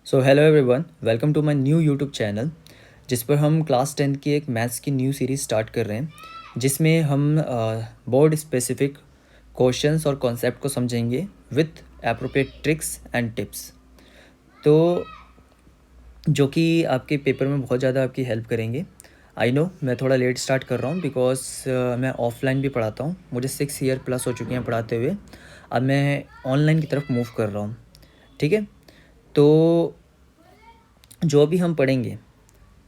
So hello everyone, welcome to my new YouTube channel जिस पर हम क्लास 10 की एक मैथ्स की न्यू सीरीज़ स्टार्ट कर रहे हैं, जिसमें हम बोर्ड स्पेसिफिक क्वेश्चंस और कॉन्सेप्ट को समझेंगे with appropriate tricks and tips. तो जो कि आपके पेपर में बहुत ज़्यादा आपकी हेल्प करेंगे। आई नो मैं थोड़ा लेट स्टार्ट कर रहा हूँ बिकॉज मैं ऑफलाइन भी पढ़ाता हूँ, मुझे 6 ईयर प्लस हो चुके हैं पढ़ाते हुए। अब मैं ऑनलाइन की तरफ मूव कर रहा हूँ। ठीक है, तो जो भी हम पढ़ेंगे,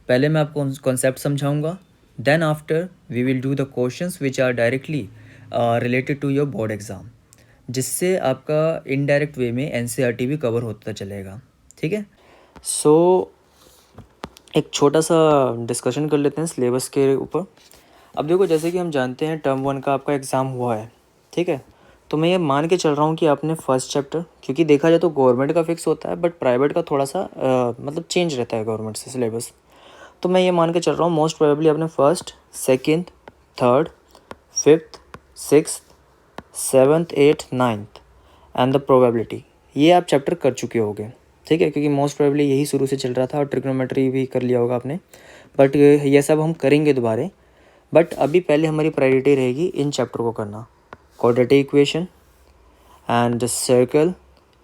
पहले मैं आपको कॉन्सेप्ट समझाऊंगा, then after we will do the questions which are directly related to your board exam, जिससे आपका इनडायरेक्ट वे में एनसीईआरटी भी कवर होता चलेगा। ठीक है, सो एक छोटा सा डिस्कशन कर लेते हैं सिलेबस के ऊपर। अब देखो, जैसे कि हम जानते हैं टर्म 1 का आपका एग्ज़ाम हुआ है। ठीक है, तो मैं ये मान के चल रहा हूँ कि आपने फर्स्ट चैप्टर, क्योंकि देखा जाए तो गवर्नमेंट का फिक्स होता है बट प्राइवेट का थोड़ा सा मतलब चेंज रहता है गवर्नमेंट से सिलेबस। तो मैं ये मान के चल रहा हूँ मोस्ट प्रोबेबली आपने first, second, third, fifth, sixth, seventh, eighth, ninth and the probability, ये आप चैप्टर कर चुके होगे। ठीक है, क्योंकि मोस्ट प्रोबेबली यही शुरू से चल रहा था और ट्रिग्नोमेट्री भी कर लिया होगा आपने, बट ये सब हम करेंगे दोबारा। बट अभी पहले हमारी प्रायोरिटी रहेगी इन चैप्टर को करना, quadratic equation and circle,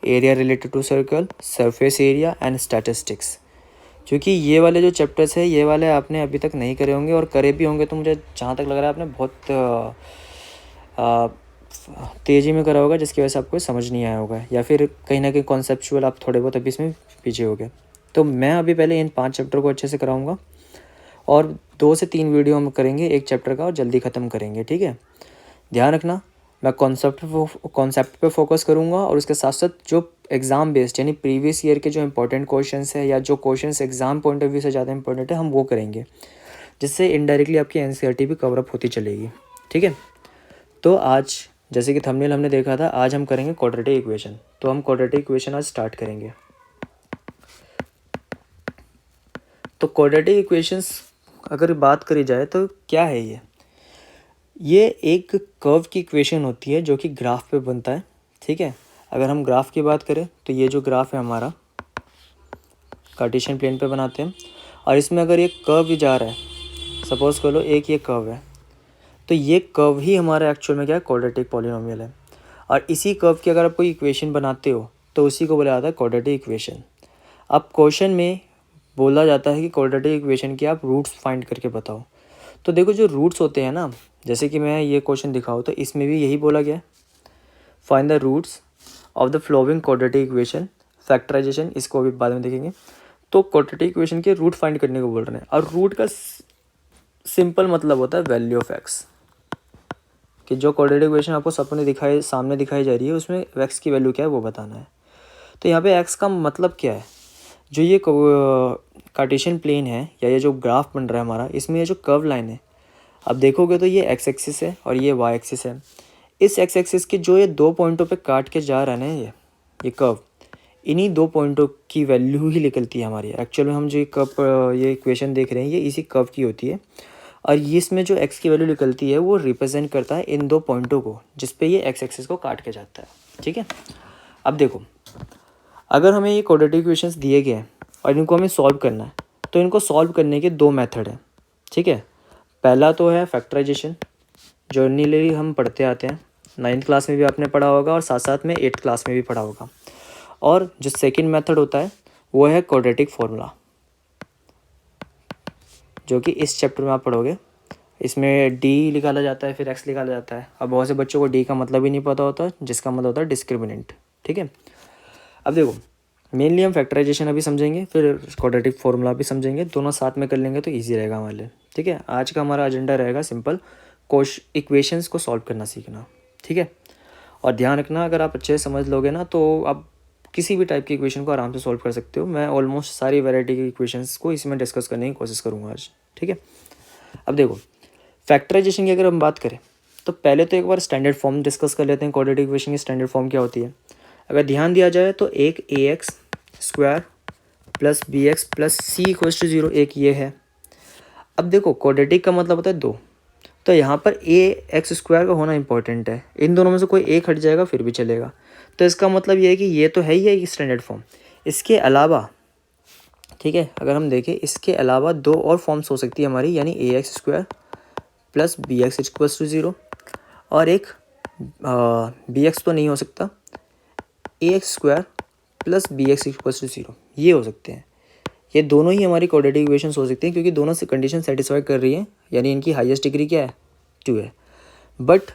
area related to circle, surface area and statistics. क्योंकि ये वाले जो चैप्टर्स है, ये वाले आपने अभी तक नहीं करे होंगे, और करे भी होंगे तो मुझे जहाँ तक लग रहा है आपने बहुत तेज़ी में करा होगा, जिसकी वजह से आपको समझ नहीं आया होगा, या फिर कहीं ना कहीं कॉन्सेप्चुअल आप थोड़े बहुत अभी इसमें पीछे हो गए। तो मैं अभी पहले इन 5 चैप्टर को अच्छे से कराऊंगा और 2 से 3 वीडियो हम करेंगे एक चैप्टर का और जल्दी ख़त्म करेंगे। ठीक है, ध्यान रखना, मैं कॉन्सेप्ट पे फोकस करूँगा और उसके साथ साथ जो एग्ज़ाम बेस्ड यानी प्रीवियस ईयर के जो इंपॉर्टेंट क्वेश्चंस है या जो questions exam point of view से ज़्यादा इंपॉर्टेंट है, हम वो करेंगे, जिससे इनडायरेक्टली आपकी एनसीईआरटी भी कवर अप होती चलेगी। ठीक है, तो आज जैसे कि थंबनेल हमने देखा था, आज हम करेंगे क्वाड्रेटिक इक्वेशन। तो हम क्वाड्रेटिक इक्वेशन आज स्टार्ट करेंगे। तो क्वाड्रेटिक इक्वेशंस अगर बात करी जाए तो क्या है ये एक कर्व की इक्वेशन होती है जो कि ग्राफ पे बनता है। ठीक है, अगर हम ग्राफ की बात करें तो ये जो ग्राफ है हमारा कार्टेशियन प्लेन पे बनाते हैं, और इसमें अगर एक कर्व भी जा रहा है, सपोज़ कर लो एक ये कर्व है, तो ये कर्व ही हमारा एक्चुअल में क्या है, क्वाड्रेटिक पॉलिनोमियल है। और इसी कर्व की अगर आप कोई इक्वेशन बनाते हो तो उसी को बोला जाता है क्वाड्रेटिक इक्वेशन। अब क्वेश्चन में बोला जाता है कि क्वाड्रेटिक इक्वेशन की आप रूट्स फाइंड करके बताओ। तो देखो, जो रूट्स होते हैं ना, जैसे कि मैं ये क्वेश्चन दिखाऊँ तो इसमें भी यही बोला गया है, find the roots of the following quadratic equation, factorization इसको अभी बाद में देखेंगे। तो क्वाड्रेटिक इक्वेशन के रूट फाइंड करने को बोल रहे हैं, और रूट का सिंपल मतलब होता है वैल्यू ऑफ एक्स, कि जो क्वाड्रेटिक इक्वेशन आपको सपने सामने दिखाई जा रही है उसमें एक्स की वैल्यू क्या है वो बताना है। तो यहाँ पे एक्स का मतलब क्या है, जो ये कार्टेशियन प्लेन है या ये जो ग्राफ बन रहा है हमारा, इसमें ये जो कर्व लाइन है, अब देखोगे तो ये एक्स एक्सिस है और ये वाई एक्सिस है। इस एक्स एक्सिस के जो ये 2 पॉइंटों पे काट के जा रहा है ना ये कर्व, इन्हीं 2 पॉइंटों की वैल्यू ही निकलती है हमारी। एक्चुअल में हम जो ये इक्वेशन देख रहे हैं ये इसी कर्व की होती है, और ये इसमें जो एक्स की वैल्यू निकलती है वो रिप्रेजेंट करता है इन 2 पॉइंटों को जिस पे ये एक्स एक्सिस को काट के जाता है। ठीक है, अब देखो, अगर हमें ये क्वाड्रेटिक इक्वेशंस दिए गए हैं और इनको हमें सॉल्व करना है, तो इनको सॉल्व करने के 2 मेथड हैं। ठीक है, पहला तो है फैक्टराइजेशन, जो जनरली हम पढ़ते आते हैं, 9th क्लास में भी आपने पढ़ा होगा और साथ साथ में 8th क्लास में भी पढ़ा होगा। और जो सेकंड मेथड होता है वो है क्वाड्रेटिक फॉर्मूला, जो कि इस चैप्टर में आप पढ़ोगे। इसमें डी निकाला जाता है, फिर एक्स निकाला जाता है। अब बहुत से बच्चों को डी का मतलब ही नहीं पता होता, जिसका मतलब होता है डिस्क्रिमिनेंट। ठीक है, अब देखो, मेनली हम फैक्टराइजेशन अभी समझेंगे, फिर क्वाड्रेटिक फॉर्मूला भी समझेंगे, दोनों साथ में कर लेंगे तो ईजी रहेगा हमारे लिए। ठीक है, आज का हमारा एजेंडा रहेगा सिंपल, इक्वेशंस को सॉल्व करना सीखना। ठीक है, और ध्यान रखना, अगर आप अच्छे से समझ लोगे ना तो आप किसी भी टाइप की इक्वेशन को आराम से सॉल्व कर सकते हो। मैं ऑलमोस्ट सारी वैरायटी की इक्वेशंस को इसमें डिस्कस करने की कोशिश करूँगा आज। ठीक है, अब देखो, फैक्टराइजेशन की अगर हम बात करें तो पहले तो एक बार स्टैंडर्ड फॉर्म डिस्कस कर लेते हैं। क्वाड्रेटिक इक्वेशन की स्टैंडर्ड फॉर्म क्या होती है, अगर ध्यान दिया जाए तो एक a x square plus b x plus c equals to 0 एक ये है। अब देखो, क्वाड्रेटिक का मतलब होता है 2, तो यहाँ पर ए एक्स स्क्वायर का होना इंपॉर्टेंट है। इन दोनों में से कोई एक हट जाएगा फिर भी चलेगा। तो इसका मतलब ये है कि ये तो है ही है स्टैंडर्ड फॉर्म। इसके अलावा ठीक है। अगर हम देखें इसके अलावा दो और फॉर्म्स हो सकती है हमारी, यानी a x square plus b x equals to zero, और एक बी एक्स तो नहीं हो सकता, a x square plus b x equals to zero, ये हो सकते हैं। ये दोनों ही हमारी क्वाड्रेटिक इक्वेशंस हो सकती हैं क्योंकि दोनों से कंडीशन सेटिस्फाई कर रही है, यानी इनकी हाईएस्ट डिग्री क्या है, 2 है। But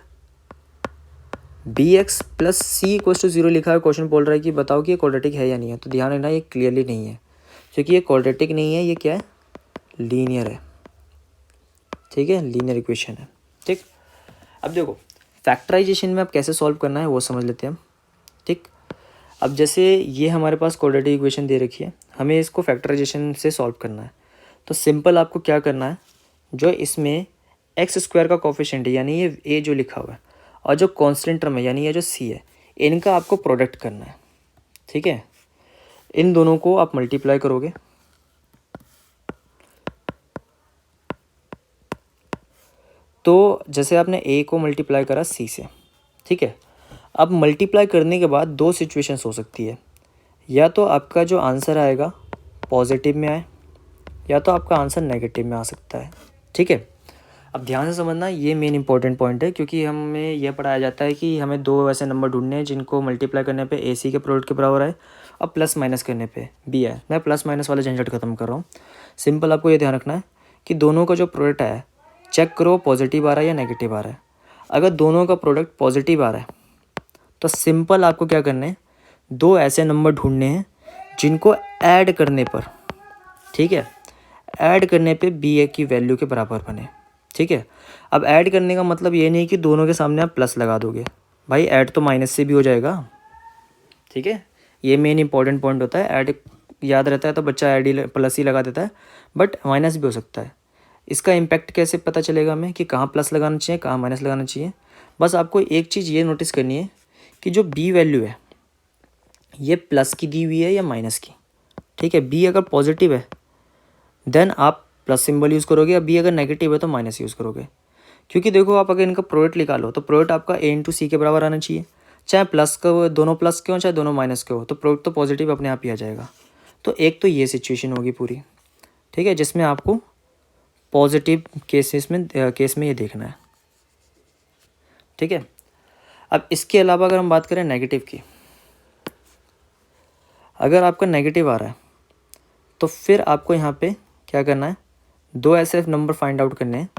b x plus c equals to zero लिखा है, क्वेश्चन बोल रहा है कि बताओ कि ये क्वाड्रेटिक है या नहीं है। तो ध्यान रखना ये क्लियरली नहीं है, क्योंकि ये क्वाड्रेटिक नहीं है, ये क्या है, लीनियर है। ठीक है, लीनियर इक्वेशन है। ठीक, अब देखो फैक्टराइजेशन में अब कैसे सॉल्व करना है वो समझ लेते हैं हम। ठीक, अब जैसे ये हमारे पास क्वाड्रेटिक इक्वेशन दे रखी है, हमें इसको फैक्टराइजेशन से सॉल्व करना है। तो सिंपल आपको क्या करना है, जो इसमें एक्स स्क्वायर का कोफिशिएंट है, यानी ये ए जो लिखा हुआ है, और जो कांस्टेंट टर्म है यानी ये जो सी है, इनका आपको प्रोडक्ट करना है। ठीक है, इन दोनों को आप मल्टीप्लाई करोगे, तो जैसे आपने ए को मल्टीप्लाई करा सी से, ठीक है। अब मल्टीप्लाई करने के बाद दो सिचुएशंस हो सकती है, या तो आपका जो आंसर आएगा पॉजिटिव में आए, या तो आपका आंसर नेगेटिव में आ सकता है। ठीक है, अब ध्यान से समझना, ये मेन इंपॉर्टेंट पॉइंट है, क्योंकि हमें यह पढ़ाया जाता है कि हमें दो ऐसे नंबर ढूंढने हैं जिनको मल्टीप्लाई करने पे ए सी के प्रोडक्ट के बराबर आए और प्लस माइनस करने पे बी आए। मैं प्लस माइनस वाले झंझट खत्म कर रहा हूँ। सिंपल आपको ये ध्यान रखना है कि दोनों का जो प्रोडक्ट है, चेक करो पॉजिटिव आ रहा है या नेगेटिव आ रहा है। अगर दोनों का प्रोडक्ट पॉजिटिव आ रहा है तो सिंपल आपको क्या करना है, दो ऐसे नंबर ढूंढने हैं जिनको ऐड करने पर, ठीक है, ऐड करने पे बी ए की वैल्यू के बराबर बने। ठीक है, अब ऐड करने का मतलब ये नहीं कि दोनों के सामने आप प्लस लगा दोगे, भाई ऐड तो माइनस से भी हो जाएगा। ठीक है, ये मेन इंपॉर्टेंट पॉइंट होता है। ऐड याद रहता है तो बच्चा ऐड ही प्लस ही लगा देता है, बट माइनस भी हो सकता है। इसका इम्पैक्ट कैसे पता चलेगा हमें कि कहाँ प्लस लगाना चाहिए कहाँ माइनस लगाना चाहिए। बस आपको एक चीज़ ये नोटिस करनी है कि जो बी वैल्यू है ये प्लस की दी हुई है या माइनस की। ठीक है, बी अगर पॉजिटिव है देन आप प्लस सिंबल यूज़ करोगे, और बी अगर नेगेटिव है तो माइनस यूज़ करोगे। क्योंकि देखो आप अगर इनका प्रोडक्ट निकालो तो प्रोडक्ट आपका ए इंटू सी के बराबर आना चाहिए, चाहे प्लस का दोनों प्लस के हो चाहे दोनों माइनस के हो, तो प्रोडक्ट तो पॉजिटिव अपने आप ही आ जाएगा। तो एक तो ये सिचुएशन होगी पूरी, ठीक है, जिसमें आपको पॉजिटिव केस में ये देखना है। ठीक है, अब इसके अलावा अगर हम बात करें नेगेटिव की, अगर आपका नेगेटिव आ रहा है तो फिर आपको यहाँ पे क्या करना है, दो ऐसे नंबर फाइंड आउट करने हैं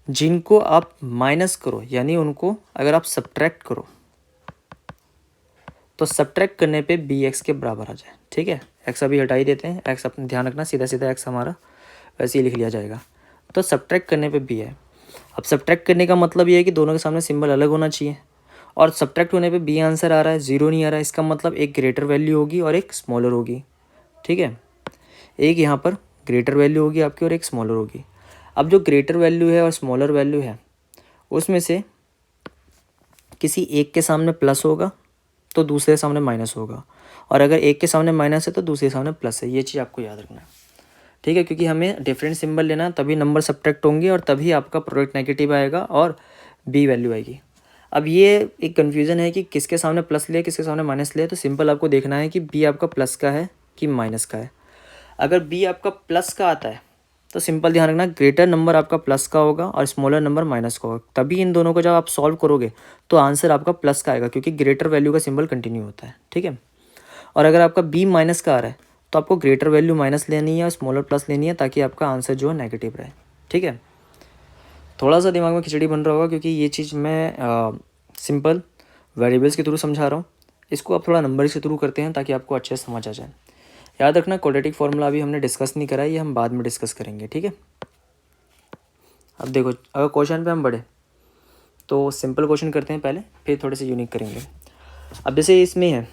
जिनको आप माइनस करो, यानी उनको अगर आप सब्ट्रैक्ट करो तो सब्ट्रैक्ट करने पे बी एक्स के बराबर आ जाए। ठीक है, एक्स अभी हटा ही देते हैं, एक्स अपने ध्यान रखना, सीधा सीधा एक्स हमारा वैसे ही लिख लिया जाएगा। तो सब्ट्रैक्ट करने पे बी है। अब सब्ट्रैक्ट करने का मतलब ये है कि दोनों के सामने सिंबल अलग होना चाहिए, और सब्ट्रैक्ट होने पे बी आंसर आ रहा है, ज़ीरो नहीं आ रहा है, इसका मतलब एक ग्रेटर वैल्यू होगी और एक स्मॉलर होगी। ठीक है, एक यहाँ पर ग्रेटर वैल्यू होगी आपकी और एक स्मॉलर होगी। अब जो ग्रेटर वैल्यू है और स्मॉलर वैल्यू है उसमें से किसी एक के सामने प्लस होगा तो दूसरे के सामने माइनस होगा, और अगर एक के सामने माइनस है तो दूसरे के सामने प्लस है। ये चीज़ आपको याद रखना है। ठीक है, क्योंकि हमें डिफरेंट सिंबल लेना है, तभी नंबर सब्ट्रैक्ट होंगे और तभी आपका प्रोडक्ट नेगेटिव आएगा और बी वैल्यू आएगी। अब ये एक कन्फ्यूज़न है कि किसके सामने प्लस ले किसके सामने माइनस ले, तो सिंपल आपको देखना है कि बी आपका प्लस का है कि माइनस का है। अगर बी आपका प्लस का आता है तो सिंपल ध्यान रखना, ग्रेटर नंबर आपका प्लस का होगा और स्मॉलर नंबर माइनस का होगा, तभी इन दोनों को जब आप सॉल्व करोगे तो आंसर आपका प्लस का आएगा, क्योंकि ग्रेटर वैल्यू का सिंबल कंटिन्यू होता है। ठीक है, और अगर आपका बी माइनस का आ रहा है तो आपको ग्रेटर वैल्यू माइनस लेनी है और स्मॉलर प्लस लेनी है, ताकि आपका आंसर जो है नेगेटिव रहे। ठीक है, थोड़ा सा दिमाग में खिचड़ी बन रहा होगा क्योंकि ये चीज़ मैं सिंपल वेरिएबल्स के थ्रू समझा रहा हूँ, इसको आप थोड़ा नंबर के थ्रू करते हैं ताकि आपको अच्छे से समझ आ जाए। याद रखना, क्वाड्रेटिक फार्मूला अभी हमने डिस्कस नहीं करा है, ये हम बाद में डिस्कस करेंगे। ठीक है, अब देखो अगर क्वेश्चन पे हम बढ़े तो सिंपल क्वेश्चन करते हैं पहले, फिर थोड़े से यूनिक करेंगे। अब जैसे इसमें है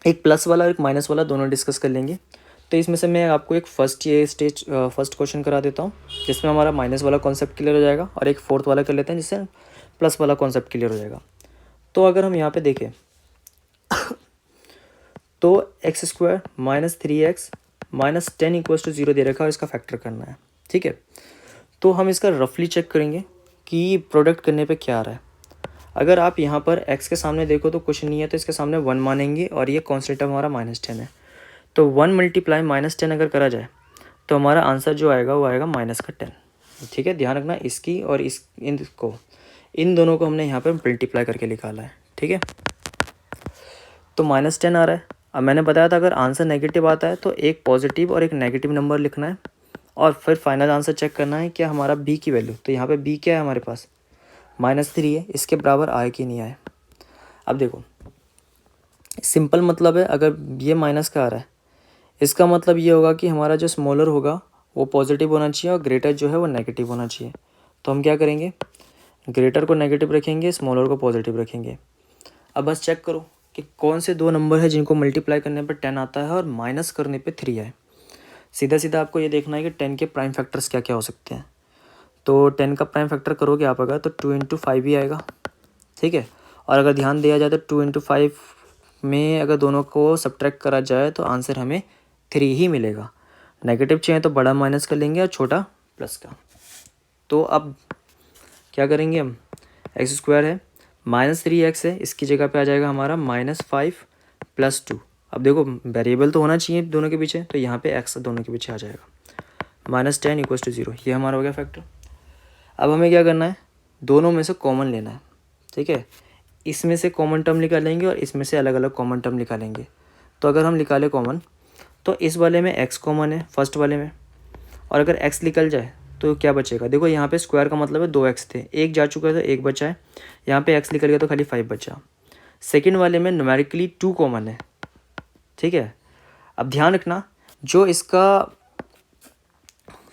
एक प्लस वाला और एक माइनस वाला, दोनों डिस्कस कर लेंगे। तो इसमें से मैं आपको एक फर्स्ट क्वेश्चन करा देता हूँ जिसमें हमारा माइनस वाला कॉन्सेप्ट क्लियर हो जाएगा, और एक फोर्थ वाला कर लेते हैं जिससे प्लस वाला कॉन्सेप्ट क्लियर हो जाएगा। तो अगर हम यहाँ पे देखें तो x square minus 3x minus 10 equals to 0 दे रखा है और इसका फैक्टर करना है। ठीक है, तो हम इसका रफली चेक करेंगे कि प्रोडक्ट करने पे क्या आ रहा है। अगर आप यहाँ पर x के सामने देखो तो कुछ नहीं है, तो इसके सामने 1 मानेंगे और ये कॉन्स्टेंट हमारा -10 है। तो 1 मल्टीप्लाई -10 अगर करा जाए तो हमारा आंसर जो आएगा वो आएगा -10। ठीक है, ध्यान रखना इसकी और इन दोनों को हमने यहाँ पे मल्टीप्लाई करके निकाला है। ठीक है, तो -10 आ रहा है। अब मैंने बताया था अगर आंसर नेगेटिव आता है तो एक पॉजिटिव और एक नेगेटिव नंबर लिखना है और फिर फाइनल आंसर चेक करना है क्या हमारा बी की वैल्यू, तो यहाँ पे बी क्या है हमारे पास -3 है, इसके बराबर आए कि नहीं आए। अब देखो सिंपल मतलब है, अगर ये माइनस का आ रहा है इसका मतलब ये होगा कि हमारा जो स्मॉलर होगा वो पॉजिटिव होना चाहिए और ग्रेटर जो है वो नेगेटिव होना चाहिए। तो हम क्या करेंगे, ग्रेटर को नेगेटिव रखेंगे, स्मॉलर को पॉजिटिव रखेंगे। अब बस चेक करो कि कौन से दो नंबर है जिनको मल्टीप्लाई करने पर 10 आता है और माइनस करने पे 3 आए। सीधा सीधा आपको ये देखना है कि 10 के प्राइम फैक्टर्स क्या क्या हो सकते हैं। तो 10 का प्राइम फैक्टर करोगे आप अगर तो 2 × 5 ही आएगा। ठीक है, और अगर ध्यान दिया जाए तो 2 × 5 में अगर दोनों को सब्ट्रैक्ट करा जाए तो आंसर हमें 3 ही मिलेगा। नेगेटिव चाहिए तो बड़ा माइनस कर लेंगे और छोटा प्लस का। तो अब क्या करेंगे हम, x² है -3x है, इसकी जगह पे आ जाएगा हमारा -5 + 2। अब देखो वेरिएबल तो होना चाहिए दोनों के पीछे, तो यहाँ पे x दोनों के पीछे आ जाएगा। -10 = 0, ये हमारा हो गया फैक्टर। अब हमें क्या करना है, दोनों में से कॉमन लेना है। ठीक है, इसमें से कॉमन टर्म निकालेंगे और इसमें से अलग अलग कॉमन टर्म निकालेंगे। तो अगर हम निकालें कॉमन तो इस वाले में x कॉमन है फर्स्ट वाले में, और अगर x निकल जाए तो क्या बचेगा, देखो यहाँ पे स्क्वायर का मतलब है 2x थे, एक जा चुका है तो एक बचा है, यहाँ पे x निकल गया तो खाली 5 बचा। सेकंड वाले में न्यूमेरिकली 2 कॉमन है। ठीक है, अब ध्यान रखना जो इसका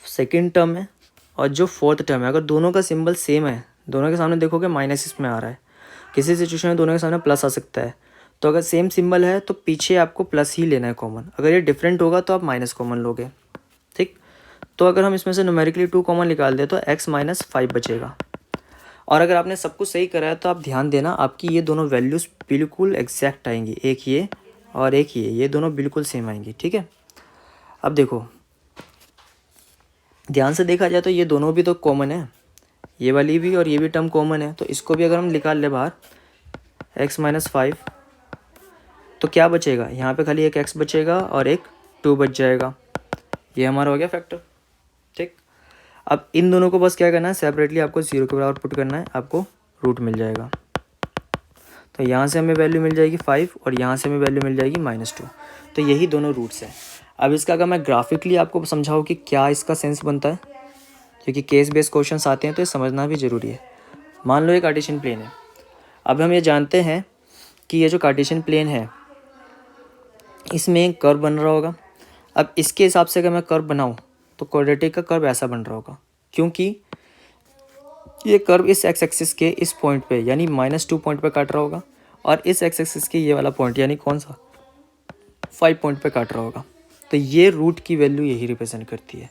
सेकंड टर्म है और जो फोर्थ टर्म है, अगर दोनों का सिंबल सेम है, दोनों के सामने देखोगे माइनस इसमें आ रहा है, किसी सिचुएशन में दोनों के सामने प्लस आ सकता है, तो अगर सेम सिंबल है तो पीछे आपको प्लस ही लेना है कॉमन, अगर ये डिफरेंट होगा तो आप माइनस कॉमन लोगे। ठीक, तो अगर हम इसमें से न्यूमेरिकली 2 कॉमन निकाल दें तो x - 5 बचेगा। और अगर आपने सब कुछ सही करा है तो आप ध्यान देना आपकी ये दोनों वैल्यूज़ बिल्कुल एग्जैक्ट आएंगी, एक ये और एक ये दोनों बिल्कुल सेम आएंगी। ठीक है, अब देखो ध्यान से देखा जाए तो ये दोनों भी तो कॉमन है, ये वाली भी और ये भी टर्म कॉमन है, तो इसको भी अगर हम निकाल ले बाहर x - 5 तो क्या बचेगा, यहाँ पे खाली एक x बचेगा और एक 2 बच जाएगा। ये हमारा हो गया फैक्टर। ठीक, अब इन दोनों को बस क्या करना है, सेपरेटली आपको 0 के बराबर पुट करना है, आपको रूट मिल जाएगा। तो यहाँ से हमें वैल्यू मिल जाएगी 5 और यहाँ से हमें वैल्यू मिल जाएगी -2। तो यही दोनों रूट्स हैं। अब इसका अगर मैं ग्राफिकली आपको समझाऊँ कि क्या इसका सेंस बनता है, क्योंकि केस बेस्ड क्वेश्चंस आते हैं तो ये समझना भी ज़रूरी है। मान लो ये कार्टेशियन प्लेन है, अब हम ये जानते हैं कि ये जो कार्टेशियन प्लेन है इसमें एक कर्व बन रहा होगा। अब इसके हिसाब से अगर मैं कर्व बनाऊँ तो क्वाड्रेटिक का कर्व ऐसा बन रहा होगा, क्योंकि ये कर्व इस एक्स एक्सिस के इस पॉइंट पे यानी -2 पॉइंट पे काट रहा होगा और इस एक्स एक्सिस के ये वाला पॉइंट यानी कौन सा 5 पॉइंट पे काट रहा होगा। तो ये रूट की वैल्यू यही रिप्रेजेंट करती है।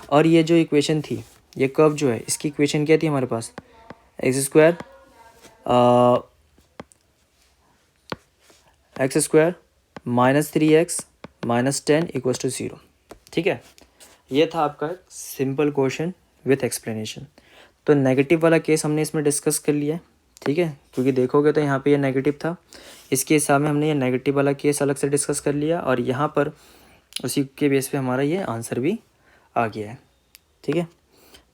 और ये जो इक्वेशन थी, ये कर्व जो है इसकी इक्वेशन क्या थी हमारे पास, x² -3x - 10 = 0। ठीक है, ये था आपका सिंपल क्वेश्चन विथ एक्सप्लेनेशन। तो नेगेटिव वाला केस हमने इसमें डिस्कस कर लिया है। ठीक है, क्योंकि देखोगे तो यहाँ पे ये नेगेटिव था, इसके हिसाब में हमने ये नेगेटिव वाला केस अलग से डिस्कस कर लिया और यहाँ पर उसी के बेस पे हमारा ये आंसर भी आ गया है। ठीक है,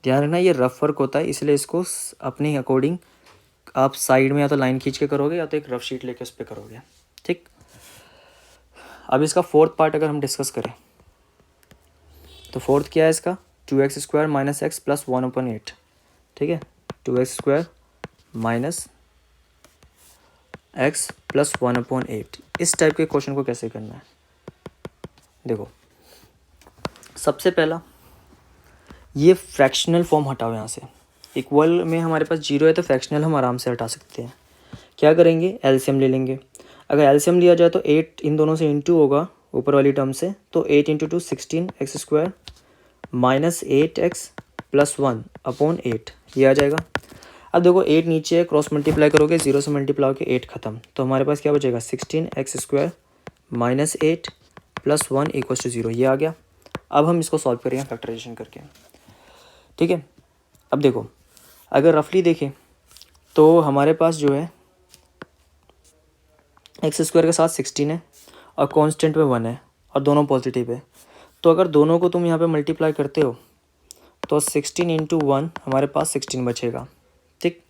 ध्यान रखना ये रफ वर्क होता है, इसलिए इसको अपने अकॉर्डिंग आप साइड में या तो लाइन खींच के करोगे या तो एक रफ शीट लेके उस पर करोगे। ठीक, अब इसका फोर्थ पार्ट अगर हम डिस्कस करें तो फोर्थ क्या है इसका, 2x² - x + 1/8। ठीक है, 2x² - x + 1/8। इस टाइप के क्वेश्चन को कैसे करना है, देखो सबसे पहला ये फ्रैक्शनल फॉर्म हटाओ यहाँ से। इक्वल में हमारे पास 0 है तो फ्रैक्शनल हम आराम से हटा सकते हैं। क्या करेंगे, एलसीएम ले लेंगे। अगर एलसीएम लिया जाए तो 8 इन दोनों से इंटू होगा ऊपर वाली टर्म से, तो 8 × 2 16x² - 8x + 1/8 ये आ जाएगा। अब देखो 8 नीचे है, क्रॉस मल्टीप्लाई करोगे 0 से मल्टीप्लाई होकर 8 खत्म, तो हमारे पास क्या बचेगा 16x² - 8 + 1 = 0 ये आ गया। अब हम इसको सॉल्व करेंगे फैक्टराइजेशन करके। ठीक है, अब देखो अगर रफली देखें तो हमारे पास जो है x² के साथ 16 है और कांस्टेंट में 1 है और दोनों पॉजिटिव है। तो अगर दोनों को तुम यहाँ पे मल्टीप्लाई करते हो तो 16 इंटू 1 हमारे पास 16 बचेगा। ठीक,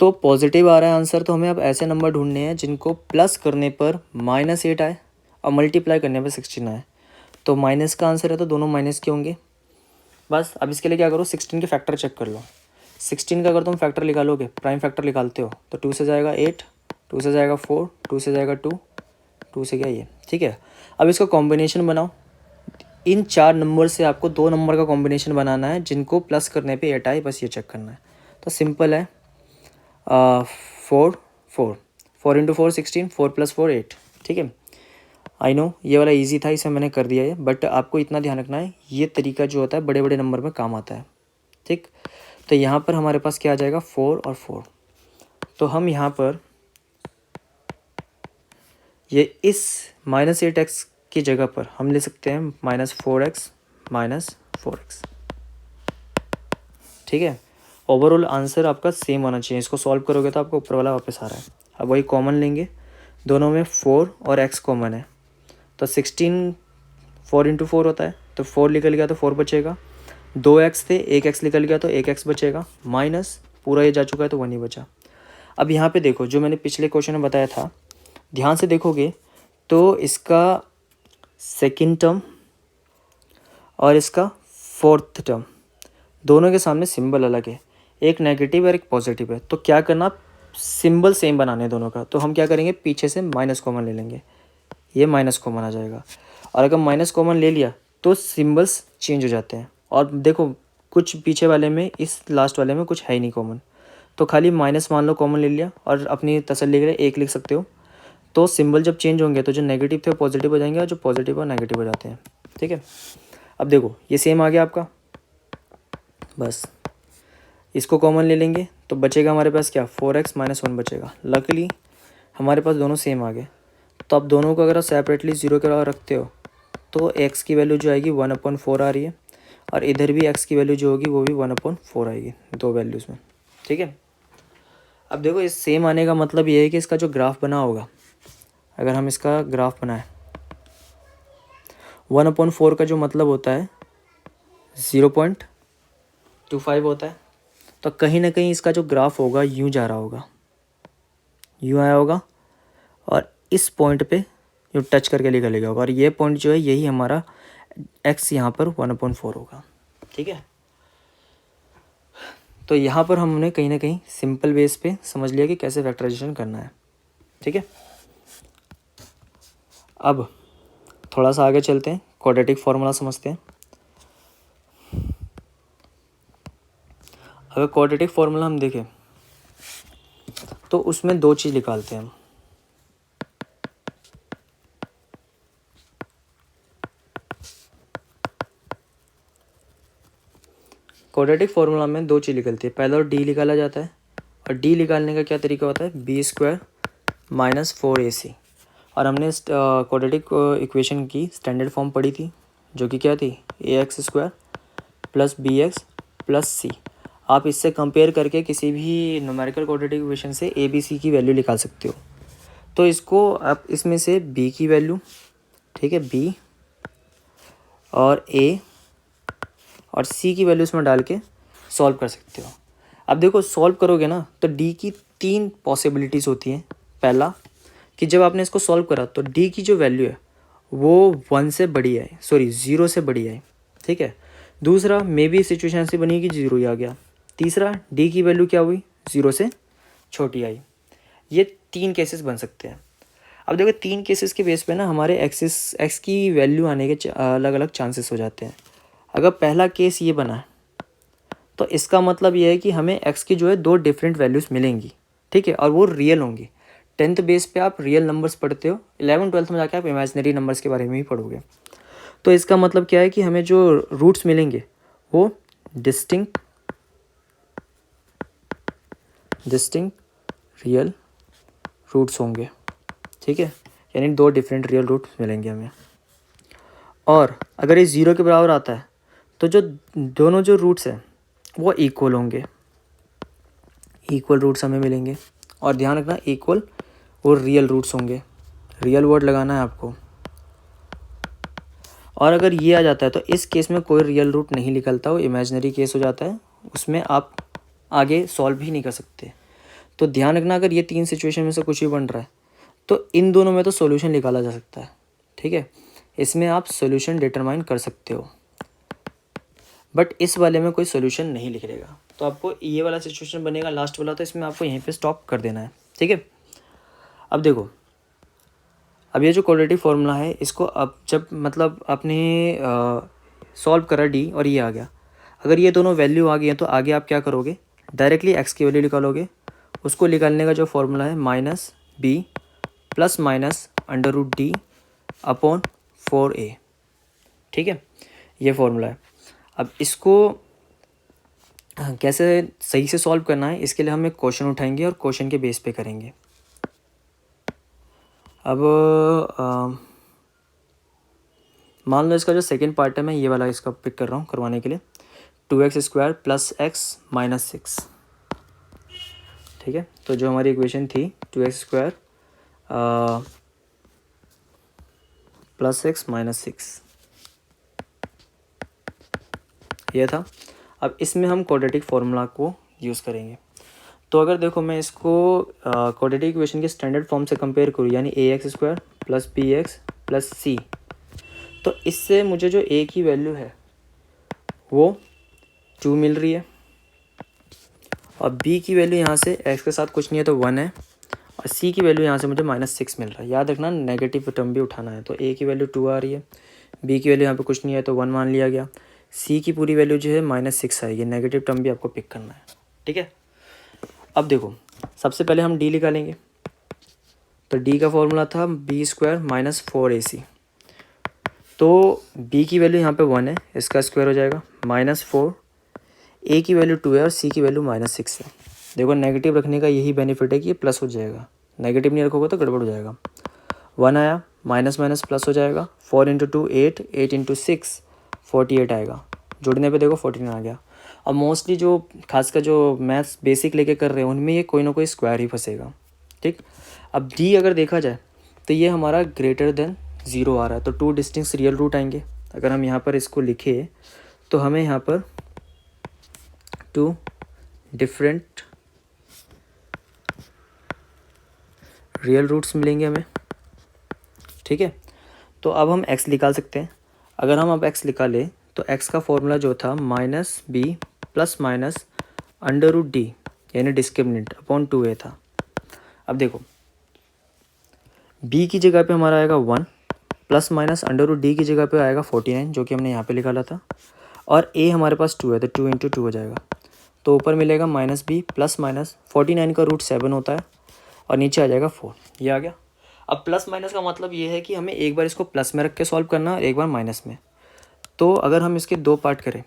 तो पॉजिटिव आ रहा है आंसर, तो हमें अब ऐसे नंबर ढूंढने हैं जिनको प्लस करने पर -8 आए और मल्टीप्लाई करने पर 16 आए। तो माइनस का आंसर है तो दोनों माइनस के होंगे। बस अब इसके लिए क्या करो, 16 के फैक्टर चेक कर लो। 16 का अगर तुम फैक्टर निकालोगे, प्राइम फैक्टर निकालते हो, तो 2 से जाएगा 8, 2 से जाएगा 4, 2 से जाएगा 2, 2 से क्या ये। ठीक है, अब इसका कॉम्बिनेशन बनाओ। इन 4 नंबर से आपको 2 नंबर का कॉम्बिनेशन बनाना है जिनको प्लस करने पे 8 आए, बस ये चेक करना है। तो सिंपल है, 4 4 4 इंटू 4 16, 4 प्लस 4 8। ठीक है, आई नो ये वाला इजी था, इसे मैंने कर दिया है, बट आपको इतना ध्यान रखना है ये तरीका जो होता है बड़े बड़े नंबर में काम आता है। ठीक, तो यहाँ पर हमारे पास क्या आ जाएगा, 4 और 4। तो हम यहाँ पर ये इस -8x की जगह पर हम ले सकते हैं -4x -4x। ठीक है, ओवरऑल आंसर आपका सेम होना चाहिए। इसको सॉल्व करोगे तो आपको ऊपर वाला वापस आ रहा है। अब वही कॉमन लेंगे, दोनों में 4 और x कॉमन है, तो 16 4 इंटू 4 होता है, तो 4 निकल गया तो 4 बचेगा। 2x थे, 1x निकल गया तो 1x बचेगा, माइनस पूरा ये जा चुका है तो 1 ही बचा। अब यहाँ पे देखो, जो मैंने पिछले क्वेश्चन में बताया था, ध्यान से देखोगे तो इसका सेकंड टर्म और इसका फोर्थ टर्म दोनों के सामने सिंबल अलग है, एक नेगेटिव और एक पॉजिटिव है। तो क्या करना, सिंबल सेम बनाने दोनों का। तो हम क्या करेंगे, पीछे से माइनस कॉमन ले लेंगे, ये माइनस कॉमन आ जाएगा। और अगर माइनस कॉमन ले लिया तो सिंबल्स चेंज हो जाते हैं। और देखो कुछ पीछे वाले में, इस लास्ट वाले में कुछ है ही नहीं कॉमन, तो खाली माइनस मान लो कॉमन ले लिया और अपनी तसल्ली के लिए 1 लिख सकते हो। तो सिंबल जब चेंज होंगे तो जो नेगेटिव थे वो पॉजिटिव हो जाएंगे और जो पॉजिटिव और नेगेटिव हो जाते हैं। ठीक है, अब देखो ये सेम आ गया आपका, बस इसको कॉमन ले लेंगे तो बचेगा हमारे पास क्या, 4x - 1 बचेगा। लकीली हमारे पास दोनों सेम आ गए। तो अब दोनों को अगर आप सेपरेटली 0 के बराबर रखते हो तो x की वैल्यू जो आएगी 1/4 आ रही है, और इधर भी x की वैल्यू जो होगी वो भी 1/4 आएगी, दो वैल्यूज़ में। ठीक है, अब देखो इस सेम आने का मतलब ये है कि इसका जो ग्राफ बना होगा, अगर हम इसका ग्राफ बनाएं, 1/4 का जो मतलब होता है 0.25 होता है। तो कहीं ना कहीं इसका जो ग्राफ होगा यूँ जा रहा होगा, यूँ आया होगा, और इस पॉइंट पे यूँ टच करके निकल गया होगा, और ये पॉइंट जो है यही हमारा x यहाँ पर 1/4 होगा। ठीक है, तो यहाँ पर हमने कहीं ना कहीं सिंपल बेस पे समझ लिया कि कैसे फैक्टराइजेशन करना है। ठीक है, अब थोड़ा सा आगे चलते हैं, क्वाड्रेटिक फार्मूला समझते हैं। अगर क्वाड्रेटिक फार्मूला हम देखें तो उसमें 2 चीज़ निकालते हैं हम। क्वाड्रेटिक फार्मूला में 2 चीज़ निकलती है, पहला डी निकाला जाता है, और डी निकालने का क्या तरीका होता है, b² - 4ac। और हमने क्वाड्रेटिक इक्वेशन की स्टैंडर्ड फॉर्म पढ़ी थी, जो कि क्या थी, ax² + bx + c। आप इससे कंपेयर करके किसी भी न्यूमेरिकल क्वाड्रेटिक इक्वेशन से a b c की वैल्यू निकाल सकते हो। तो इसको आप इसमें से b की वैल्यू, ठीक है, b और a और c की वैल्यू इसमें डाल के सॉल्व कर सकते हो। अब देखो सॉल्व करोगे ना तो d की 3 पॉसिबिलिटीज़ होती हैं। पहला कि जब आपने इसको सॉल्व करा तो d की जो वैल्यू है वो 1 से बड़ी है, सॉरी 0 से बड़ी है। ठीक है, दूसरा मे बी सिचुएशन ऐसी बनी कि 0 ही आ गया। तीसरा d की वैल्यू क्या हुई, 0 से छोटी आई। ये 3 केसेस बन सकते हैं। अब देखो 3 केसेस के बेस पे ना हमारे x की वैल्यू आने के अलग अलग चांसेस हो जाते हैं। अगर पहला केस ये बना है तो इसका मतलब ये है कि हमें x की जो है 2 डिफरेंट वैल्यूज़ मिलेंगी। ठीक है, और वो रियल होंगी। 10th बेस पे आप रियल नंबर्स पढ़ते हो, 11th-12th में जाके आप इमेजिनरी नंबर्स के बारे में ही पढ़ोगे। तो इसका मतलब क्या है कि हमें जो रूट्स मिलेंगे वो डिस्टिंक्ट रियल रूट्स होंगे। ठीक है, यानी 2 डिफरेंट रियल रूट्स मिलेंगे हमें। और अगर ये 0 के बराबर आता है तो जो दोनों जो रूट्स हैं वो इक्वल होंगे, इक्वल रूट्स हमें मिलेंगे। और ध्यान रखना इक्वल और रियल रूट्स होंगे, रियल वर्ड लगाना है आपको। और अगर ये आ जाता है तो इस केस में कोई रियल रूट नहीं निकलता, वो इमेजिनरी केस हो जाता है, उसमें आप आगे सॉल्व ही नहीं कर सकते। तो ध्यान रखना, अगर ये 3 सिचुएशन में से कुछ भी बन रहा है तो इन दोनों में तो सॉल्यूशन निकाला जा सकता है, ठीक है, इसमें आप सॉल्यूशन डिटरमाइन कर सकते हो, बट इस वाले में कोई सॉल्यूशन नहीं लिखेगा। तो आपको ये वाला सिचुएशन बनेगा लास्ट वाला, तो इसमें आपको यहीं पे स्टॉप कर देना है, ठीक है। अब देखो, अब ये जो क्वाड्रेटिक फॉर्मूला है इसको अब जब मतलब आपने सॉल्व करा डी और ये आ गया, अगर ये दोनों वैल्यू आ गई हैं तो आगे आप क्या करोगे, डायरेक्टली एक्स की वैल्यू निकालोगे। उसको निकालने का जो फॉर्मूला है minus b plus minus under root d upon 4a, ठीक है, ये फॉर्मूला है। अब इसको कैसे सही से सॉल्व करना है, इसके लिए हम एक क्वेश्चन उठाएंगे और क्वेश्चन के बेस पे करेंगे। अब मान लो इसका जो सेकंड पार्ट है मैं ये वाला इसका पिक कर रहा हूँ करवाने के लिए, 2x² प्लस एक्स माइनस 6, ठीक है। तो जो हमारी इक्वेशन थी 2x² प्लस एक्स माइनस 6, ये था। अब इसमें हम क्वाड्रेटिक फार्मूला को यूज़ करेंगे। तो अगर देखो मैं इसको क्वाड्रेटिक इक्वेशन के स्टैंडर्ड फॉर्म से कंपेयर करूँ, यानी ax² plus bx plus c, तो इससे मुझे जो a की वैल्यू है वो 2 मिल रही है, और b की वैल्यू यहाँ से x के साथ कुछ नहीं है तो 1 है, और c की वैल्यू यहाँ से मुझे -6 मिल रहा है। याद रखना नेगेटिव टर्म भी उठाना है, तो a की वैल्यू 2 आ रही है, b की वैल्यू यहाँ पे कुछ नहीं है तो 1 मान लिया गया, c की पूरी वैल्यू जो है -6 आएगी, नेगेटिव टर्म भी आपको पिक करना है, ठीक है। अब देखो, सबसे पहले हम d निकालेंगे, तो d का फॉर्मूला था b² माइनस 4ac, तो b की वैल्यू यहाँ पे 1 है, इसका स्क्वायर हो जाएगा -4, a की वैल्यू 2 है और c की वैल्यू -6 है। देखो नेगेटिव रखने का यही बेनिफिट है कि ये प्लस हो जाएगा, नेगेटिव नहीं रखोगे तो गड़बड़ हो जाएगा। 1 आया, माइनस माइनस प्लस हो जाएगा, 4 इंटू 2 8, 8 इंटू 6 48 आएगा, जुड़ने पे देखो 49 आ गया। अब मोस्टली जो खासकर जो मैथ्स बेसिक लेके कर रहे हैं उनमें ये कोई ना कोई स्क्वायर ही फंसेगा, ठीक। अब डी अगर देखा जाए तो ये हमारा ग्रेटर देन 0 आ रहा है, तो 2 डिस्टिंक्ट रियल रूट आएंगे। अगर हम यहाँ पर इसको लिखे तो हमें यहाँ पर 2 डिफरेंट रियल रूट्स मिलेंगे हमें, ठीक है। तो अब हम x निकाल सकते हैं। अगर हम अब x निकालें तो x का फॉर्मूला जो था -b plus minus under root d यानी डिस्क्रिमिनेंट अपॉन 2a था। अब देखो b की जगह पे हमारा आएगा 1 plus minus under root d की जगह पे आएगा 49 जो कि हमने यहाँ पे निकाला था, और a हमारे पास 2 है तो 2 इंटू 2 हो जाएगा। तो ऊपर मिलेगा -b प्लस माइनस 49 का रूट 7 होता है और नीचे आ जाएगा 4, ये आ गया। अब प्लस माइनस का मतलब ये है कि हमें एक बार इसको प्लस में रख के सॉल्व करना है और एक बार माइनस में। तो अगर हम इसके 2 पार्ट करें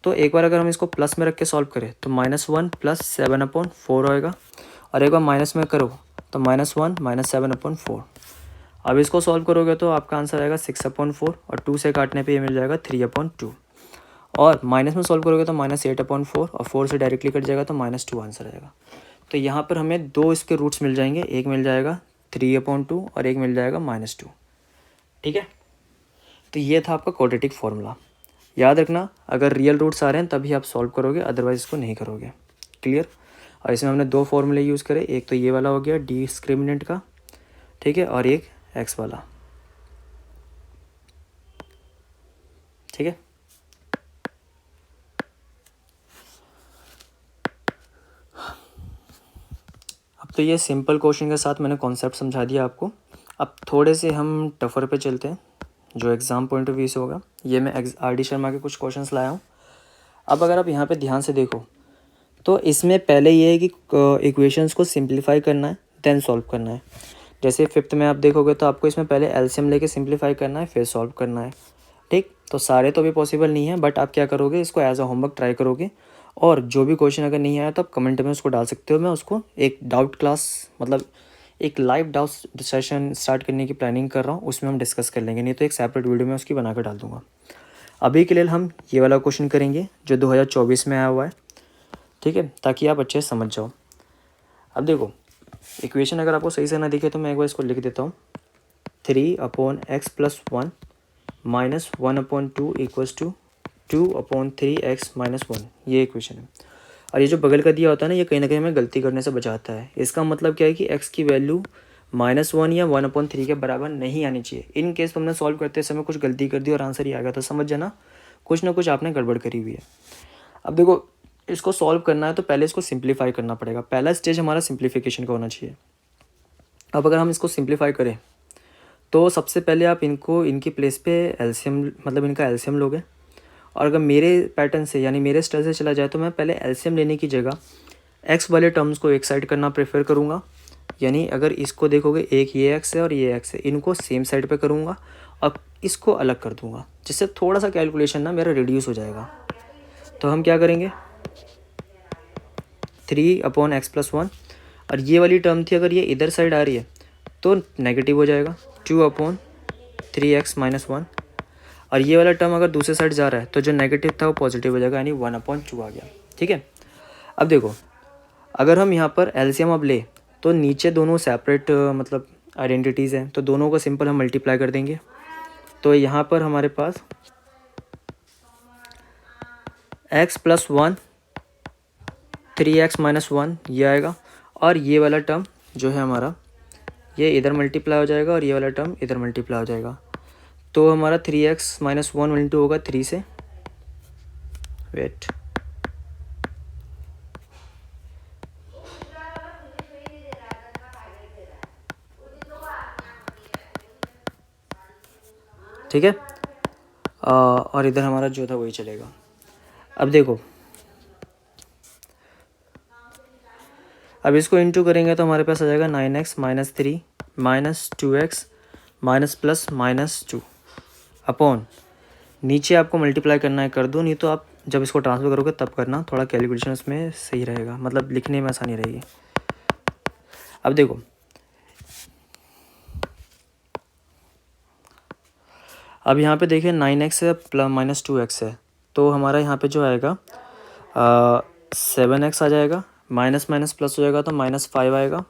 तो एक बार अगर हम इसको प्लस में रख के सॉल्व करें तो -1 प्लस 7/4 होएगा, और एक बार माइनस में करो तो -1 माइनस 7/4। अब इसको सॉल्व करोगे तो आपका आंसर आएगा 6/4, और 2 से काटने पे ये मिल जाएगा 3/2, और माइनस में सॉल्व करोगे तो -8/4, और 4 से डायरेक्टली कट जाएगा तो -2 आंसर आएगा। तो यहाँ पर हमें 2 इसके रूट्स मिल जाएंगे, एक मिल जाएगा 3/2 और एक मिल जाएगा -2, ठीक है। तो ये था आपका क्वाड्रेटिक फार्मूला। याद रखना अगर रियल रूट्स आ रहे हैं तभी आप सॉल्व करोगे, अदरवाइज इसको नहीं करोगे, क्लियर। और इसमें हमने 2 फॉर्मूले यूज़ करे, एक तो ये वाला हो गया डिस्क्रिमिनेंट का, ठीक है, और एक एक्स वाला, ठीक है। अब तो ये सिंपल क्वेश्चन के साथ मैंने कॉन्सेप्ट समझा दिया आपको। अब थोड़े से हम टफ़र पे चलते हैं जो एग्ज़ाम पॉइंट ऑफ व्यू से होगा। ये मैं RD शर्मा के कुछ क्वेश्चंस लाया हूँ। अब अगर आप यहाँ पे ध्यान से देखो तो इसमें पहले ये है कि इक्वेशंस को सिंप्लीफाई करना है देन सॉल्व करना है। जैसे 5th में आप देखोगे तो आपको इसमें पहले एलसीएम लेके सिंप्लीफाई करना है फिर सॉल्व करना है, ठीक। तो सारे तो भी पॉसिबल नहीं है, बट आप क्या करोगे, इसको एज अ होमवर्क ट्राई करोगे, और जो भी क्वेश्चन अगर नहीं आया तो आप कमेंट में उसको डाल सकते हो। मैं उसको एक डाउट क्लास मतलब एक लाइव डाउट सेशन स्टार्ट करने की प्लानिंग कर रहा हूँ, उसमें हम डिस्कस कर लेंगे, नहीं तो एक सेपरेट वीडियो में उसकी बना कर डाल दूँगा। अभी के लिए हम ये वाला क्वेश्चन करेंगे जो 2024 में आया हुआ है, ठीक है, ताकि आप अच्छे से समझ जाओ। अब देखो इक्वेशन अगर आपको सही से ना दिखे तो मैं एक बार इसको लिख देता हूँ, 3/x + 1 -1/2 इक्वल्स टू 2/3x-1, ये इक्वेशन है। और ये जो बगल का दिया होता है ना, ये कहीं ना कहीं हमें गलती करने से बचाता है। इसका मतलब क्या है कि x की वैल्यू -1 या 1/3 के बराबर नहीं आनी चाहिए। इन केस तुमने सॉल्व करते समय कुछ गलती कर दी और आंसर ही आ गया तो समझ जाना कुछ ना कुछ आपने गड़बड़ करी हुई है। अब देखो, इसको सॉल्व करना है तो पहले इसको सिंप्लीफाई करना पड़ेगा। पहला स्टेज हमारा सिंप्लीफिकेशन का होना चाहिए। अब अगर हम इसको सिंप्लीफाई करें तो सबसे पहले आप इनको इनकी प्लेस पे एलसीएम, मतलब इनका एलसीएम लोगे। और अगर मेरे पैटर्न से यानी मेरे स्टाइल से चला जाए तो मैं पहले एलसीएम लेने की जगह एक्स वाले टर्म्स को एक साइड करना प्रेफर करूँगा। यानी अगर इसको देखोगे, एक ये एक्स है और ये एक्स है, इनको सेम साइड पे करूँगा और इसको अलग कर दूँगा, जिससे थोड़ा सा कैलकुलेशन ना मेरा रिड्यूस हो जाएगा। तो हम क्या करेंगे, 3/x+1, और ये वाली टर्म थी अगर ये इधर साइड आ रही है तो नेगेटिव हो जाएगा 2/3x-1, और ये वाला टर्म अगर दूसरे साइड जा रहा है तो जो नेगेटिव था वो पॉजिटिव हो जाएगा, यानी 1/2 आ गया। ठीक है, अब देखो, अगर हम यहाँ पर एलसीएम अब ले तो नीचे दोनों सेपरेट मतलब आइडेंटिटीज़ हैं, तो दोनों को सिंपल हम मल्टीप्लाई कर देंगे। तो यहाँ पर हमारे पास x+1 3x-1 ये आएगा, और ये वाला टर्म जो है हमारा ये इधर मल्टीप्लाई हो जाएगा और ये वाला टर्म इधर मल्टीप्लाई हो जाएगा। तो हमारा 3x-1 इंटू होगा 3 से, वेट, ठीक है। और इधर हमारा जो था वही चलेगा। अब देखो, अब इसको इंटू करेंगे तो हमारे पास आ जाएगा 9x-3 -2x +-2 अपॉन, नीचे आपको मल्टीप्लाई करना है कर दो, नहीं तो आप जब इसको ट्रांसफर करोगे तब करना, थोड़ा कैलकुलेशन उसमें सही रहेगा, मतलब लिखने में आसानी रहेगी। अब देखो, अब यहाँ पे देखिए 9x है -2x है, तो हमारा यहाँ पे जो आएगा 7x आ जाएगा, माइनस माइनस प्लस हो जाएगा तो -5 आएगा,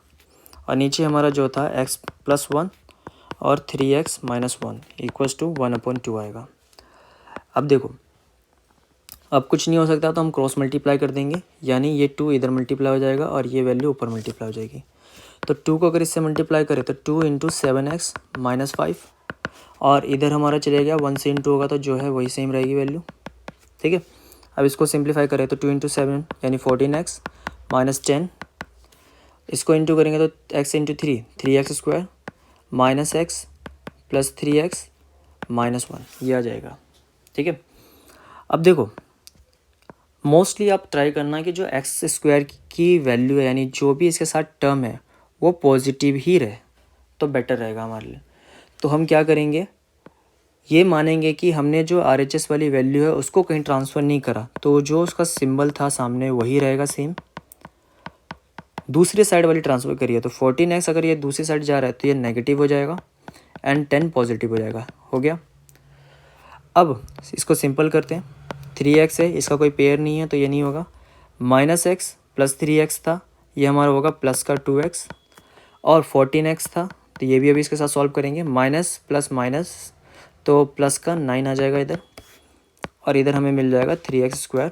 और नीचे हमारा जो था x+1 और 3x-1 इक्वल्स टू 1/2 आएगा। अब देखो, अब कुछ नहीं हो सकता तो हम क्रॉस मल्टीप्लाई कर देंगे, यानी ये 2 इधर मल्टीप्लाई हो जाएगा और ये वैल्यू ऊपर मल्टीप्लाई हो जाएगी। तो 2 को अगर इससे मल्टीप्लाई करें तो 2 × 7x -5, और इधर हमारा चले गया 1 से इंटू होगा तो जो है वही सेम रहेगी वैल्यू। ठीक है, अब इसको सिंप्लीफाई करें तो 2 × 7 यानी 14x -10, इसको इंटू करेंगे तो x × 3 3x² -x + 3x -1 ये आ जाएगा। ठीक है, अब देखो, मोस्टली आप ट्राई करना कि जो x² की वैल्यू है, यानी जो भी इसके साथ टर्म है वो पॉजिटिव ही रहे तो बेटर रहेगा हमारे लिए। तो हम क्या करेंगे, ये मानेंगे कि हमने जो RHS वाली वैल्यू है उसको कहीं ट्रांसफ़र नहीं करा, तो जो उसका सिंबल था सामने वही रहेगा सेम। दूसरी साइड वाली ट्रांसफ़र करिए तो 14x अगर ये दूसरी साइड जा रहा है तो ये नेगेटिव हो जाएगा एंड 10 पॉजिटिव हो जाएगा। हो गया, अब इसको सिंपल करते हैं। 3x है, इसका कोई पेयर नहीं है तो ये नहीं होगा, -x + 3x था, ये हमारा होगा प्लस का 2x, और 14x था तो ये भी अभी इसके साथ सॉल्व करेंगे, माइनस प्लस माइनस तो प्लस का 9 आ जाएगा इधर, और इधर हमें मिल जाएगा 3x²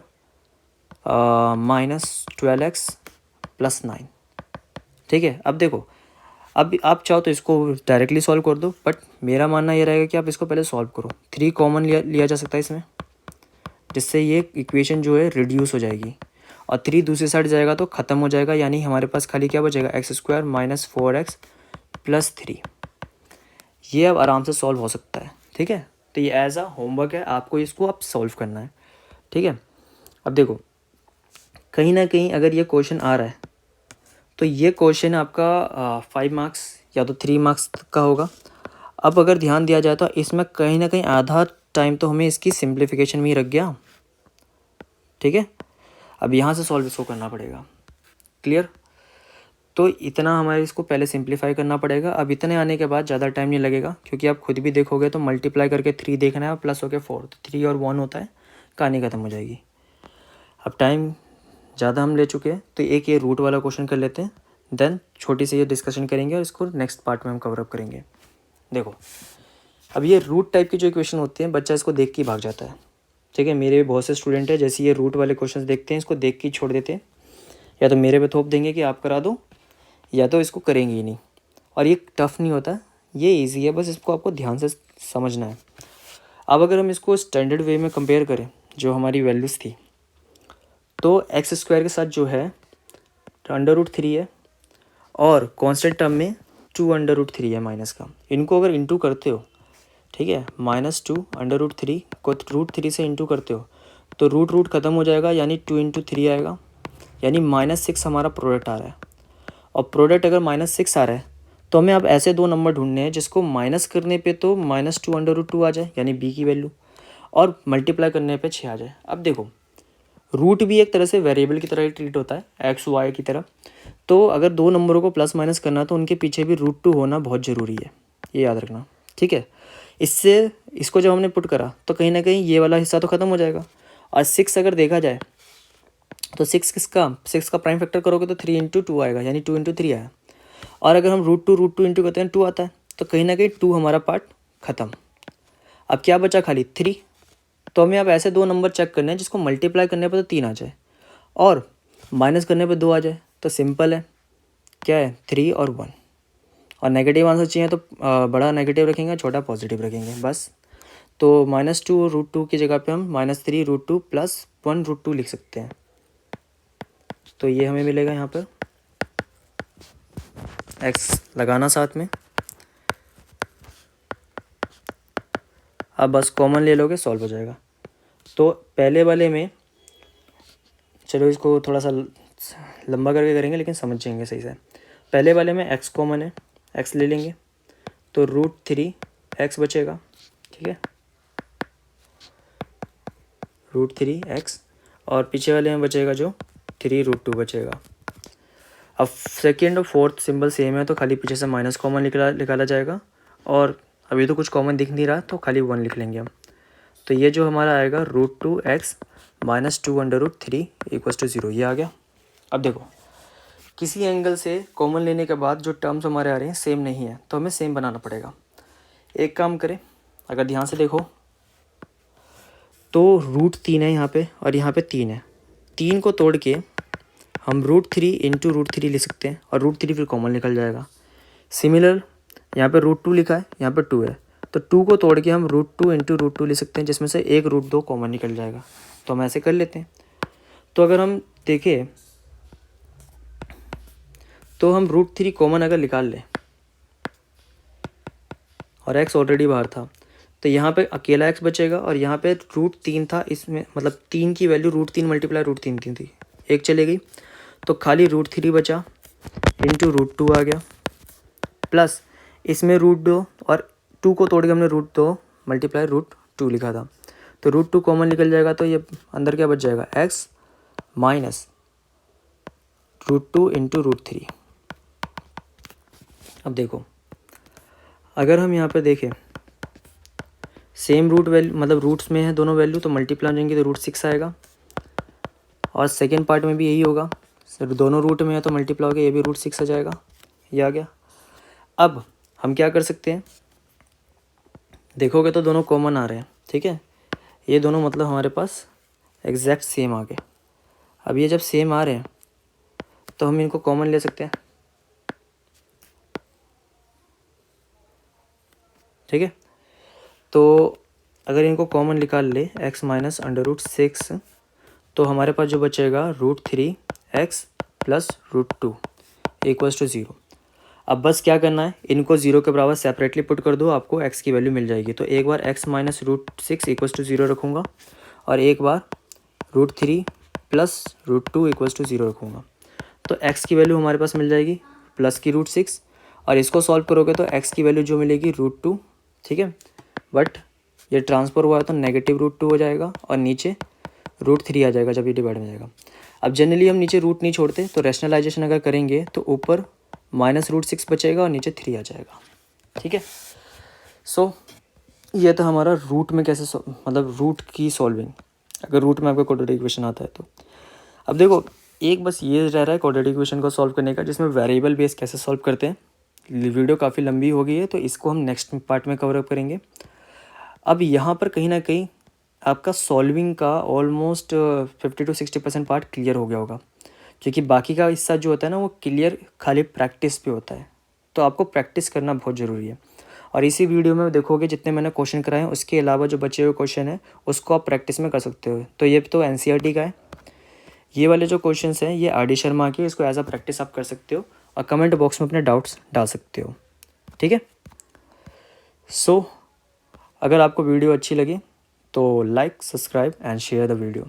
-12x + 9। ठीक है, अब देखो, अब आप चाहो तो इसको डायरेक्टली सॉल्व कर दो, बट मेरा मानना ये रहेगा कि आप इसको पहले सॉल्व करो। 3 कॉमन लिया जा सकता है इसमें, जिससे ये इक्वेशन जो है रिड्यूस हो जाएगी, और 3 दूसरी साइड जाएगा तो ख़त्म हो जाएगा, यानी हमारे पास खाली क्या बचेगा, x² -4x + 3। ये अब आराम से सॉल्व हो सकता है। ठीक है, तो ये एज अ होमवर्क है, आपको इसको अब सॉल्व करना है। ठीक है, अब देखो, कहीं ना कहीं अगर ये क्वेश्चन आ रहा है तो ये क्वेश्चन आपका 5 मार्क्स या तो 3 मार्क्स का होगा। अब अगर ध्यान दिया जाए तो इसमें कहीं ना कहीं आधा टाइम तो हमें इसकी सिंप्लीफिकेशन में ही रख गया। ठीक है, अब यहाँ से सॉल्व इसको करना पड़ेगा। क्लियर, तो इतना हमारे इसको पहले सिंप्लीफाई करना पड़ेगा। अब इतने आने के बाद ज़्यादा टाइम नहीं लगेगा, क्योंकि आप खुद भी देखोगे तो मल्टीप्लाई करके 3 देखना है और प्लस होकर 4, तो 3 और 1 होता है, कहानी ख़त्म हो जाएगी। अब टाइम ज़्यादा हम ले चुके हैं तो एक ये रूट वाला क्वेश्चन कर लेते हैं, देन छोटी सी ये डिस्कशन करेंगे और इसको नेक्स्ट पार्ट में हम कवर अप करेंगे। देखो, अब ये रूट टाइप की जो इक्वेशन होती हैं बच्चा इसको देख के ही भाग जाता है, ठीक है। मेरे बहुत से स्टूडेंट हैं जैसे ये रूट वाले क्वेश्चन देखते हैं इसको देख के ही छोड़ देते हैं, या तो मेरे पे थोप देंगे कि आप करा दो, या तो इसको करेंगे ही नहीं। और ये टफ़ नहीं होता, ये ईजी है, बस इसको आपको ध्यान से समझना है। अब अगर हम इसको स्टैंडर्ड वे में कंपेयर करें जो हमारी वैल्यूज़ थी, तो एक्स स्क्वायर के साथ जो है √3 है, और कांस्टेंट टर्म में 2√3 है माइनस का। इनको अगर इंटू करते हो, ठीक है, -2√3 को √3 से इंटू करते हो तो रूट रूट ख़त्म हो जाएगा, यानी 2 × 3 आएगा, यानी -6 हमारा प्रोडक्ट आ रहा है। और प्रोडक्ट अगर -6 आ रहा है तो हमें अब ऐसे दो नंबर ढूंढने हैं जिसको माइनस करने पे तो -2√2 आ जाए, यानी b की वैल्यू, और मल्टीप्लाई करने पे 6 आ जाए। अब देखो, रूट भी एक तरह से वेरिएबल की तरह ट्रीट होता है, एक्स वाई की तरह। तो अगर दो नंबरों को प्लस माइनस करना तो उनके पीछे भी √2 होना बहुत ज़रूरी है, ये याद रखना, ठीक है। इससे इसको जब हमने पुट करा तो कहीं ना कहीं ये वाला हिस्सा तो ख़त्म हो जाएगा। और 6 अगर देखा जाए तो 6 का प्राइम फैक्टर करोगे तो 3 × 2 आएगा, यानी 2 × 3 आया। और अगर हम √2 इंटू करते हैं 2 आता है, तो कहीं ना कहीं 2 हमारा पार्ट ख़त्म। अब क्या बचा, खाली 3। तो हमें अब ऐसे दो नंबर चेक करने हैं जिसको मल्टीप्लाई करने पर तो 3 आ जाए और माइनस करने पर 2 आ जाए। तो सिंपल है, क्या है, 3 और 1। और नेगेटिव आंसर चाहिए तो बड़ा नेगेटिव रखेंगे, छोटा पॉजिटिव रखेंगे, बस। तो -2 √2 की जगह पे हम -3 √2 + 1 √2 लिख सकते हैं। तो ये हमें मिलेगा यहाँ पर x लगाना साथ में। अब बस कॉमन ले लोगे, सॉल्व हो जाएगा। तो पहले वाले में, चलो इसको थोड़ा सा लंबा करके करेंगे लेकिन समझ जाएंगे सही से। पहले वाले में x कॉमन है, x ले लेंगे तो √3x बचेगा, ठीक है, √3x। और पीछे वाले में बचेगा जो 3 √2 बचेगा। अब सेकेंड और फोर्थ सिंबल सेम है तो खाली पीछे से माइनस कॉमन निकाला जाएगा। और अभी तो कुछ कॉमन दिख नहीं रहा तो खाली 1 लिख लेंगे हम। तो ये जो हमारा आएगा √2x - 2√3 = 0, ये आ गया। अब देखो, किसी एंगल से कॉमन लेने के बाद जो टर्म्स हमारे आ रहे हैं सेम नहीं है तो हमें सेम बनाना पड़ेगा। एक काम करें, अगर ध्यान से देखो तो √3 है यहाँ पे और यहाँ पे 3 है। 3 को तोड़ के हम √3 × √3 ले सकते हैं और √3 फिर कॉमन निकल जाएगा। सिमिलर यहाँ पे √2 लिखा है, यहाँ पे 2 है, तो 2 को तोड़ के हम √2 × √2 ले सकते हैं, जिसमें से एक √2 कॉमन निकल जाएगा। तो हम ऐसे कर लेते हैं। तो अगर हम देखें तो हम √3 कॉमन अगर निकाल लें और x ऑलरेडी बाहर था तो यहाँ पे अकेला x बचेगा, और यहाँ पे √3 था, इसमें मतलब 3 की वैल्यू √3 × √3 थी, एक चले गई, तो खाली √3 बचा इंटू √2 आ गया, प्लस इसमें √2 और 2 को तोड़ के हमने √2 × √2 लिखा था, तो √2 कॉमन निकल जाएगा। तो ये अंदर क्या बच जाएगा, x - √2 × √3। अब देखो, अगर हम यहाँ पे देखें सेम रूट वैल्यू, मतलब रूट्स में है दोनों वैल्यू, तो मल्टीप्लाई जाएंगे तो √6 आएगा। और सेकेंड पार्ट में भी यही होगा, सिर्फ दोनों रूट में है तो मल्टीप्लाई होगा, ये भी √6 आ जाएगा, ये आ गया। अब हम क्या कर सकते हैं, देखोगे तो दोनों कॉमन आ रहे हैं, ठीक है, ये दोनों मतलब हमारे पास एग्जैक्ट सेम आ गए। अब ये जब सेम आ रहे हैं तो हम इनको कॉमन ले सकते हैं, ठीक है। तो अगर इनको कॉमन निकाल ले x - √6, तो हमारे पास जो बचेगा √3x + √2 = 0। अब बस क्या करना है, इनको 0 के बराबर सेपरेटली पुट कर दो, आपको x की वैल्यू मिल जाएगी। तो एक बार x - √6 = 0 रखूँगा और एक बार √3 + √2 = 0 रखूँगा। तो x की वैल्यू हमारे पास मिल जाएगी प्लस की √6, और इसको सॉल्व करोगे तो x की वैल्यू जो मिलेगी √2, ठीक है, बट ये ट्रांसफर हुआ है तो -√2 हो जाएगा और नीचे √3 आ जाएगा जब ये डिवाइड में जाएगा। अब जनरली हम नीचे रूट नहीं छोड़ते, तो रैशनलाइजेशन अगर करेंगे तो ऊपर -√6 बचेगा और नीचे 3 आ जाएगा, ठीक है। सो ये था हमारा रूट में कैसे मतलब रूट की सॉल्विंग, अगर रूट में आपका क्वाड्रेटिक इक्वेशन आता है तो। अब देखो, एक बस ये रह रहा है क्वाड्रेटिक इक्वेशन को सॉल्व करने का, जिसमें वेरिएबल बेस कैसे सॉल्व करते हैं, वीडियो काफ़ी लंबी हो गई है, तो इसको हम नेक्स्ट पार्ट में कवर अप करेंगे। अब यहाँ पर कहीं ना कहीं आपका सॉल्विंग का ऑलमोस्ट 50 to 60% पार्ट क्लियर हो गया होगा, क्योंकि बाकी का हिस्सा जो होता है ना वो क्लियर खाली प्रैक्टिस पे होता है। तो आपको प्रैक्टिस करना बहुत ज़रूरी है। और इसी वीडियो में देखोगे जितने मैंने क्वेश्चन कराए हैं, उसके अलावा जो बचे हुए क्वेश्चन हैं उसको आप प्रैक्टिस में कर सकते हो। तो ये तो एनसीईआरटी का है, ये वाले जो क्वेश्चंस हैं ये आर.डी. शर्मा के, इसको एज अ प्रैक्टिस आप कर सकते हो और कमेंट बॉक्स में अपने डाउट्स डाल सकते हो। ठीक है। सो अगर आपको वीडियो अच्छी लगी तो like, subscribe and share the video.